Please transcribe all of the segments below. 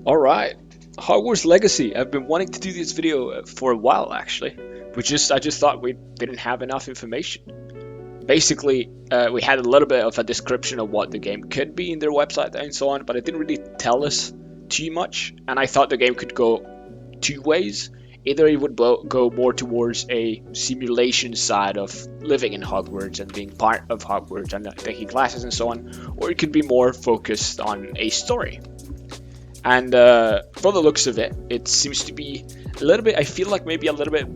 Alright, Hogwarts Legacy. I've been wanting to do this video for a while actually. I just thought we didn't have enough information. Basically, we had a little bit of a description of what the game could be in their website and so on, but it didn't really tell us too much. And I thought the game could go two ways. Either it would go more towards a simulation side of living in Hogwarts and being part of Hogwarts and taking classes and so on, or it could be more focused on a story. And from the looks of it, it seems to be a little bit, I feel like maybe a little bit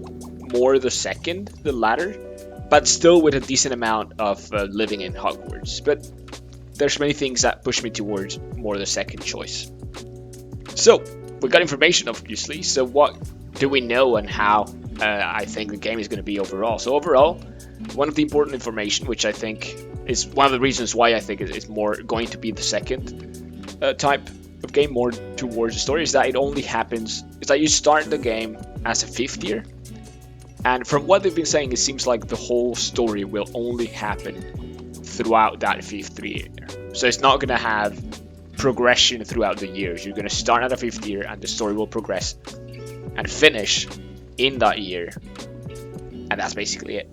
more the latter, but still with a decent amount of living in Hogwarts. But there's many things that push me towards more the second choice. So, we got information obviously, so what do we know and how I think the game is going to be overall? So overall, one of the important information, which I think is one of the reasons why I think it's more going to be the second type of game, more towards the story, is that it only happens, is that you start the game as a fifth year, and from what they've been saying, it seems like the whole story will only happen throughout that fifth year. So it's not going to have progression throughout the years. You're going to start at a fifth year and the story will progress and finish in that year, and that's basically it.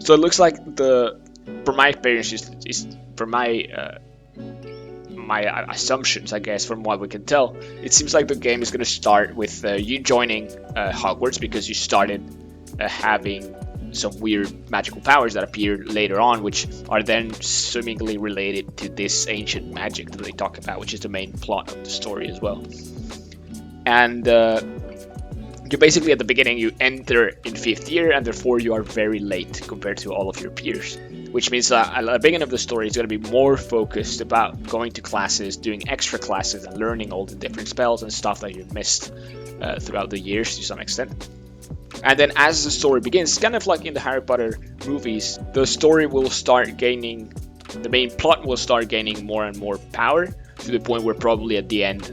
So it looks like from my experience, is from my assumptions, I guess, from what we can tell, it seems like the game is going to start with you joining Hogwarts because you started having some weird magical powers that appear later on, which are then seemingly related to this ancient magic that they talk about, which is the main plot of the story as well. And you basically, at the beginning, you enter in fifth year, and therefore you are very late compared to all of your peers, which means that at the beginning of the story is going to be more focused about going to classes, doing extra classes, and learning all the different spells and stuff that you missed throughout the years to some extent. And then as the story begins, kind of like in the Harry Potter movies, the story will start gaining, the main plot will start gaining more and more power, to the point where probably at the end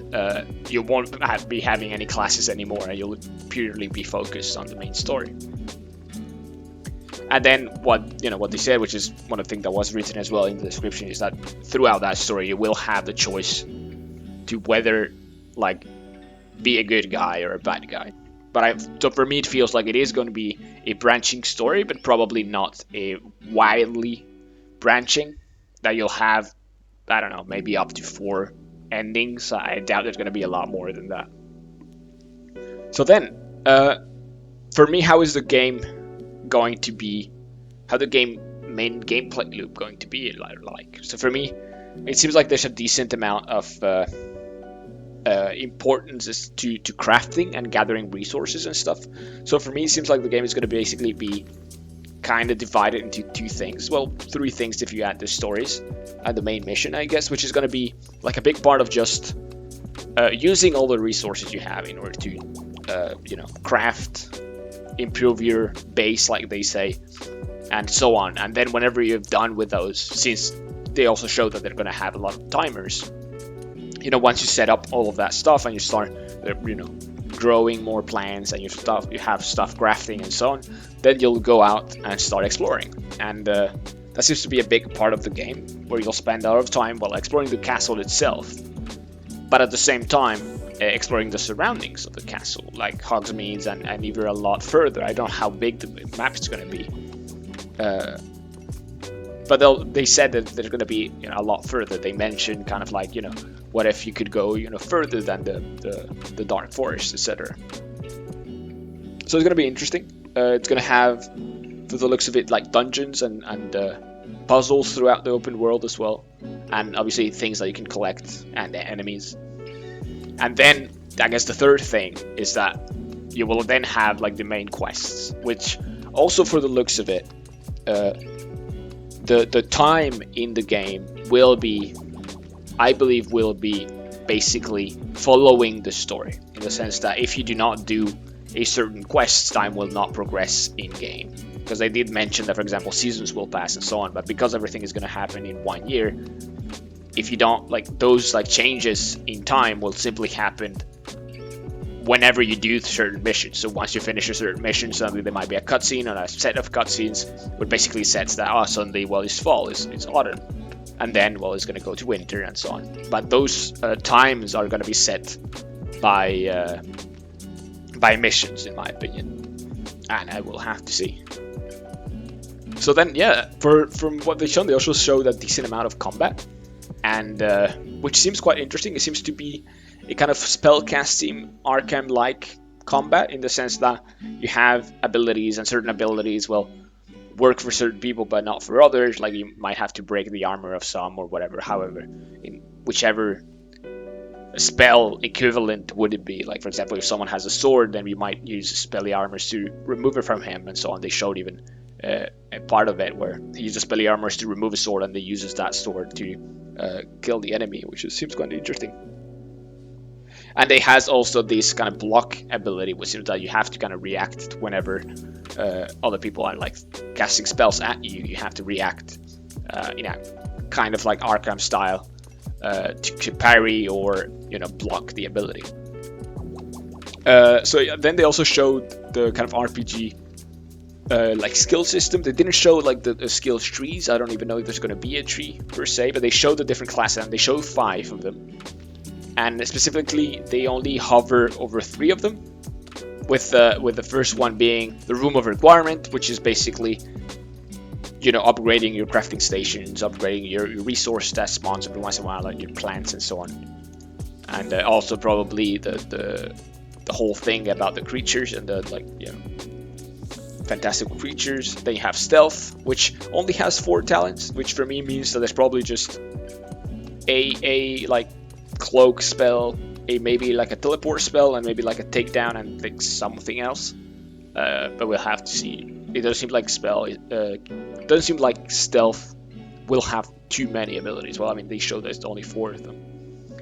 you won't be having any classes anymore, and you'll purely be focused on the main story. And then what they said, which is one of the things that was written as well in the description, is that throughout that story you will have the choice to whether like be a good guy or a bad guy. So for me it feels like it is going to be a branching story, but probably not a widely branching, that you'll have, I don't know, maybe up to 4 endings. I doubt there's going to be a lot more than that. So then, for me, how is the game going to be? How the main gameplay loop going to be like? So for me, it seems like there's a decent amount of importance to crafting and gathering resources and stuff. So for me, it seems like the game is going to basically be kind of divided into 2 things. Well, 3 things if you add the stories and the main mission, I guess, which is going to be like a big part of just using all the resources you have in order to, craft, improve your base, like they say, and so on. And then whenever you've done with those, since they also show that they're going to have a lot of timers, once you set up all of that stuff and you start, growing more plants and you have stuff crafting and so on, then you'll go out and start exploring. And that seems to be a big part of the game, where you'll spend a lot of time while exploring the castle itself, but at the same time exploring the surroundings of the castle, like Hogsmeade and even a lot further. I don't know how big the map is going to be, but they said that they're going to be a lot further. They mentioned kind of like, what if you could go further than the Dark Forest, etc. So it's going to be interesting. It's going to have, for the looks of it, like dungeons and puzzles throughout the open world as well, and obviously things that you can collect and enemies. And then I guess the third thing is that you will then have like the main quests, which also, for the looks of it, the time in the game will be, I believe, will be basically following the story, in the sense that if you do not do a certain quest, time will not progress in game, because they did mention that, for example, seasons will pass and so on, but because everything is going to happen in 1 year, if you don't, like, those like changes in time will simply happen whenever you do certain missions. So once you finish a certain mission, suddenly there might be a cutscene or a set of cutscenes, which basically sets that, suddenly, well, it's fall, it's autumn, and then, well, it's going to go to winter and so on. But those times are going to be set by missions, in my opinion, and I will have to see. So then, yeah, from what they've shown, they also showed a decent amount of combat, and which seems quite interesting. It seems to be a kind of spellcasting Arkham-like combat, in the sense that you have abilities, and certain abilities will work for certain people but not for others. Like you might have to break the armor of some or whatever. However, in whichever spell equivalent would it be. Like, for example, if someone has a sword, then we might use Spelly Armors to remove it from him and so on. They showed even a part of it where he uses Spelly Armors to remove a sword, and they uses that sword to kill the enemy, which seems quite interesting. And it has also this kind of block ability, which seems that you have to kind of react whenever other people are like casting spells at you. You have to react, kind of like Arkham style, to parry or block the ability. So then they also showed the kind of RPG like skill system. They didn't show like the skill trees. I don't even know if there's going to be a tree per se, but they showed the different classes, and they showed 5 of them. And specifically, they only hover over 3 of them, with the first one being the Room of Requirement, which is basically, upgrading your crafting stations, upgrading your resource that spawns every once in a while, like your plants and so on. And also probably the whole thing about the creatures and the fantastical creatures. Then you have Stealth, which only has 4 talents, which for me means that there's probably just a like cloak spell, maybe like a teleport spell, and maybe like a takedown, and I think something else. But we'll have to see. It doesn't seem like doesn't seem like Stealth will have too many abilities. Well, I mean, they showed there's only 4 of them.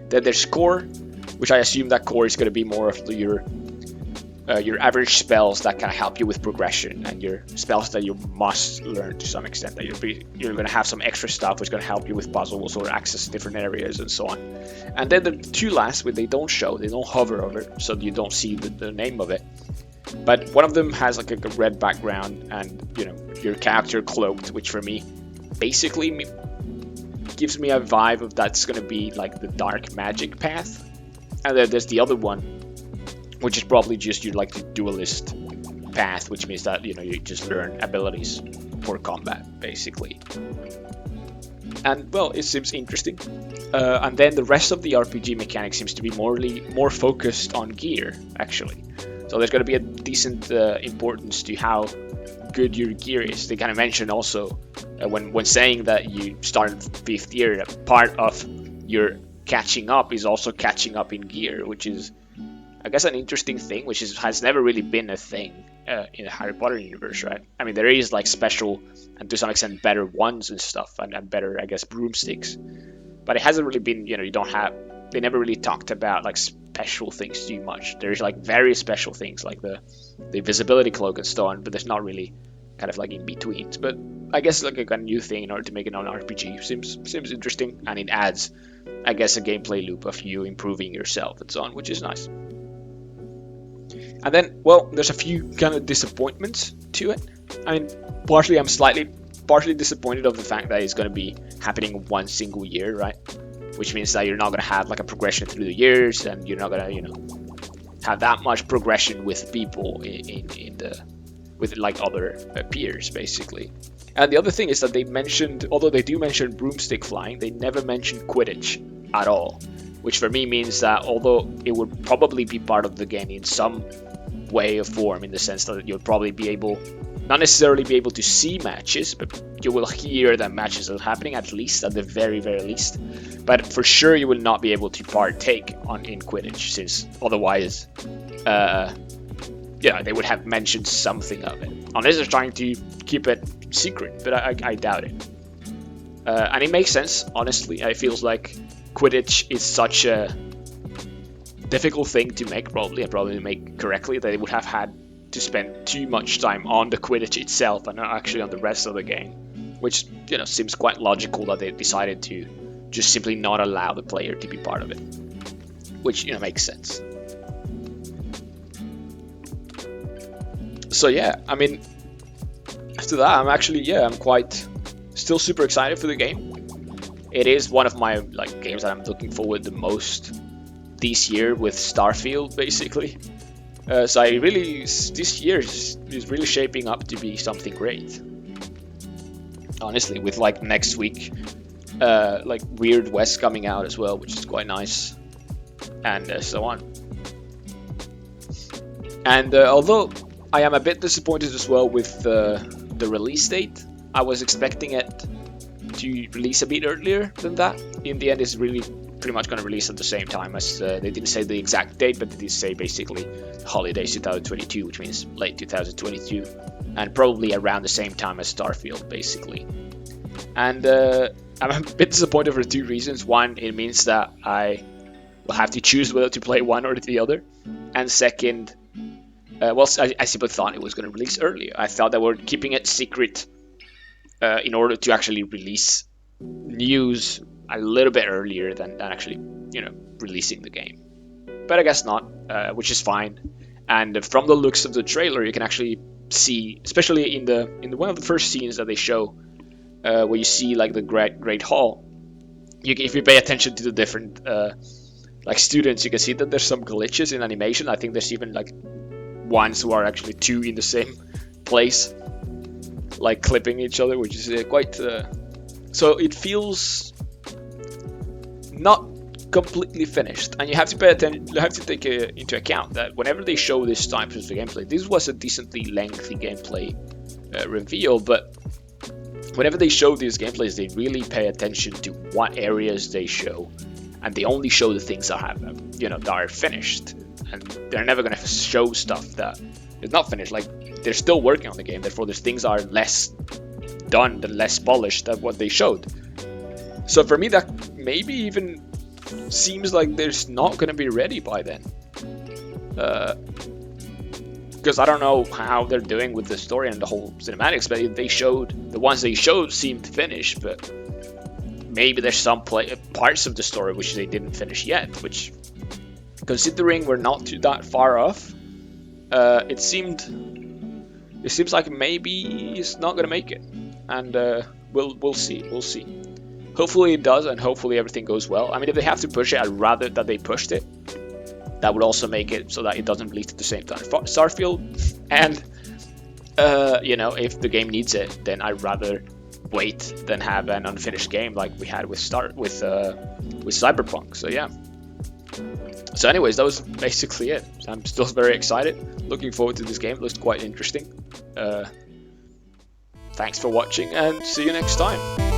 Then there's Core, which I assume that Core is going to be more of your average spells that kind of help you with progression, and your spells that you must learn to some extent, that you're going to have some extra stuff which is going to help you with puzzles or access different areas and so on. And then the 2 last, which they don't hover over, so you don't see the name of it. But one of them has like a red background, and your character cloaked, which for me basically gives me a vibe of that's going to be like the dark magic path. And then there's the other one, which is probably just the duelist path, which means that you just learn abilities for combat basically. And well, it seems interesting. And then the rest of the RPG mechanic seems to be more focused on gear, actually. So there's going to be a decent importance to how good your gear is. They kind of mentioned also when saying that you start in 5th year, that part of your catching up is also catching up in gear, which is, I guess, an interesting thing, which has never really been a thing in the Harry Potter universe, right? I mean, there is like special and to some extent better wands and stuff, and better, I guess, broomsticks, but it hasn't really been, they never really talked about like special things too much. There's like very special things like the invisibility cloak and so on, but there's not really kind of like in betweens. But I guess like a new thing in order to make it an RPG seems interesting, and it adds, I guess, a gameplay loop of you improving yourself and so on, which is nice. And then, well, there's a few kind of disappointments to it. I mean, partially I'm partially disappointed of the fact that it's going to be happening one single year, right? Which means that you're not going to have like a progression through the years, and you're not going to, have that much progression with people with like other peers, basically. And the other thing is that they mentioned, although they do mention broomstick flying, they never mentioned Quidditch at all. Which for me means that although it would probably be part of the game in some way or form, in the sense that you'll probably be able, not necessarily be able to see matches, but you will hear that matches are happening, at the very, very least. But for sure you will not be able to partake in Quidditch, since otherwise, they would have mentioned something of it. Unless they're trying to keep it secret, but I doubt it. And it makes sense, honestly. It feels like Quidditch is such a difficult thing to make, probably to make correctly, that they would have had to spend too much time on the Quidditch itself and not actually on the rest of the game, which seems quite logical that they decided to just simply not allow the player to be part of it, which makes sense. So yeah, I mean, after that I'm quite still super excited for the game. it is one of my like games that I'm looking forward the most this year with Starfield, basically. So I really, this year is really shaping up to be something great. Honestly, with like next week, like Weird West coming out as well, which is quite nice, and so on. And although I am a bit disappointed as well with the release date, I was expecting it to release a bit earlier than that. In the end, it's really pretty much going to release at the same time as they didn't say the exact date, but they did say basically holidays 2022, which means late 2022, and probably around the same time as Starfield, basically. And I'm a bit disappointed for two reasons. One, it means that I will have to choose whether to play one or the other, and second, well, I simply thought it was going to release earlier. I thought they were keeping it secret in order to actually release news a little bit earlier than actually, you know, releasing the game. But I guess not, which is fine. And from the looks of the trailer, you can actually see, especially in one of the first scenes that they show, where you see like the Great Hall. If you pay attention to the different like students, you can see that there's some glitches in animation. I think there's even like ones who are actually two in the same place, like clipping each other, which is quite. So it feels not completely finished, and you have to pay attention. You have to take into account that whenever they show this type of gameplay, this was a decently lengthy gameplay reveal, but whenever they show these gameplays, they really pay attention to what areas they show, and they only show the things that have, that are finished, and they're never going to show stuff that is not finished. Like, they're still working on the game, therefore there's things that are less done, than less polished than what they showed. So for me, that maybe even seems like there's not going to be ready by then. Because I don't know how they're doing with the story and the whole cinematics, but the ones they showed seemed finished, but maybe there's some parts of the story which they didn't finish yet, which, considering we're not too that far off, it seems like maybe it's not going to make it, and we'll see. Hopefully it does, and hopefully everything goes well. I mean, if they have to push it, I'd rather that they pushed it. That would also make it so that it doesn't release at the same time Starfield, and if the game needs it, then I'd rather wait than have an unfinished game like we had with Cyberpunk. So yeah. So anyways, that was basically it. I'm still very excited, looking forward to this game. It looks quite interesting. Thanks for watching, and see you next time.